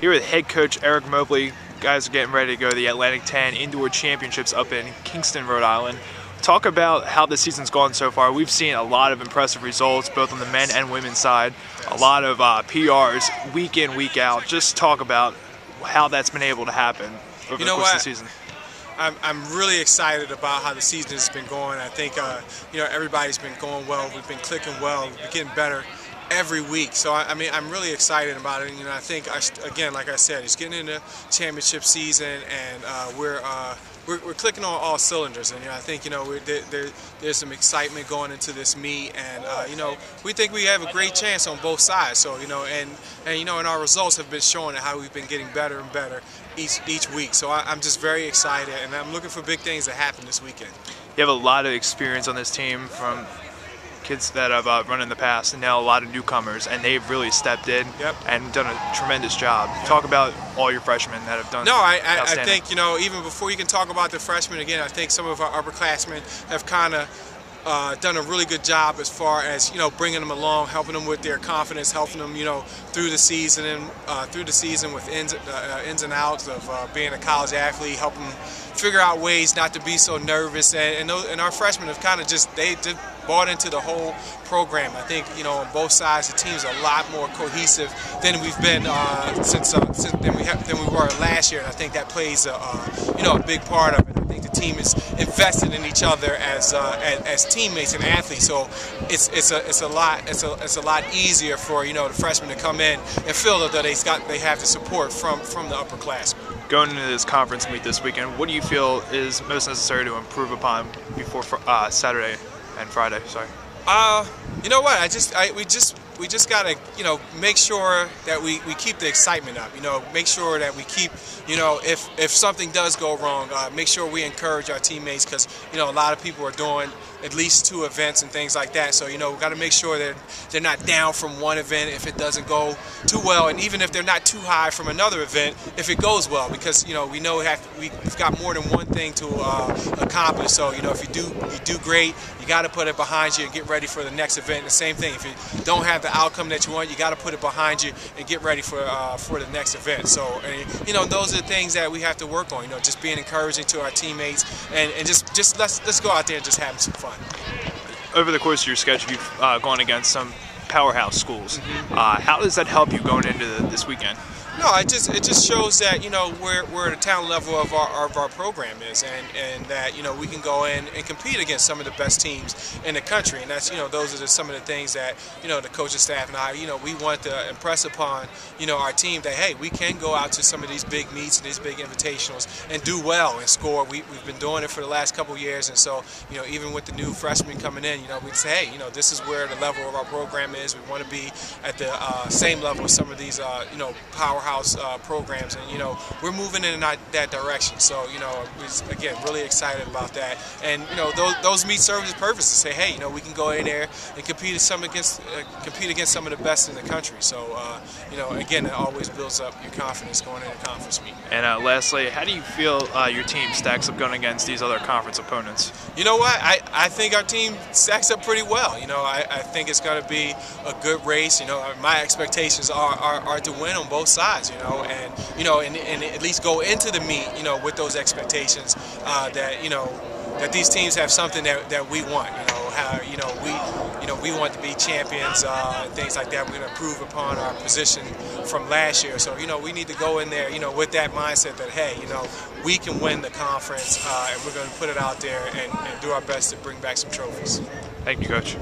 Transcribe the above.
Here with head coach Eric Mobley. Guys are getting ready to go to the Atlantic 10 Indoor Championships up in Kingston, Rhode Island. Talk about how the season's gone so far. We've seen a lot of impressive results, both on the men and women's side. A lot of PRs week in, week out. Just talk about how that's been able to happen over the course of the season. I'm really excited about how the season has been going. I think everybody's been going well. We've been clicking well. We've been getting better every week. So I'm really excited about it. I think again, like I said, it's getting into championship season, and we're clicking on all cylinders. And I think there's some excitement going into this meet, and we think we have a great chance on both sides. So and our results have been showing how we've been getting better and better each week. So I'm just very excited, and I'm looking for big things to happen this weekend. You have a lot of experience on this team, from kids that have run in the past, and now a lot of newcomers, and they've really stepped in and done a tremendous job. Talk about all your freshmen that have done. No, I think even before you can talk about the freshmen, again, I think some of our upperclassmen have kind of done a really good job as far as bringing them along, helping them with their confidence, helping them through the season and with ins and outs of being a college athlete, helping them figure out ways not to be so nervous. And our freshmen have kind of just bought into the whole program. I think on both sides the team's a lot more cohesive than we've been than we were last year, and I think that plays a big part of it. I think the team is invested in each other as teammates and athletes, so it's a lot easier for the freshmen to come in and feel that they have the support from the upperclassmen. Going into this conference meet this weekend, what do you feel is most necessary to improve upon before Saturday and Friday? Sorry. You know what? We just gotta make sure that we keep the excitement up. Make sure that we keep if something does go wrong, make sure we encourage our teammates, because a lot of people are doing at least 2 events and things like that. So we got to make sure that they're not down from one event if it doesn't go too well, and even if they're not too high from another event if it goes well, because we know we've got more than one thing to accomplish. So if you do great, you got to put it behind you and get ready for the next event. And the same thing, if you don't have the outcome that you want, you got to put it behind you and get ready for the next event. So those are the things that we have to work on. Just being encouraging to our teammates, and just let's go out there and just have some fun. Over the course of your schedule, you've gone against some powerhouse schools. How does that help you going into this weekend? No, it just shows that where the talent level of our program is, and that we can go in and compete against some of the best teams in the country, and that's those are some of the things that the coaching staff and I we want to impress upon our team, that hey, we can go out to some of these big meets and these big invitationals and do well and score. We've been doing it for the last couple of years, and so even with the new freshmen coming in, we say, hey, this is where the level of our program is. We want to be at the same level as some of these powerhouse programs, and we're moving in that direction. So we're again really excited about that, and those meets serve as purpose to say, hey, we can go in there and compete against some of the best in the country. So again, it always builds up your confidence going into conference meet. And lastly, how do you feel your team stacks up going against these other conference opponents? You know what? I think our team stacks up pretty well. I think it's going to be a good race. My expectations are to win on both sides. And at least go into the meet, with those expectations that these teams have something that we want. We want to be champions and things like that. We're going to improve upon our position from last year. So we need to go in there, with that mindset that hey, we can win the conference, and we're going to put it out there and do our best to bring back some trophies. Thank you, Coach.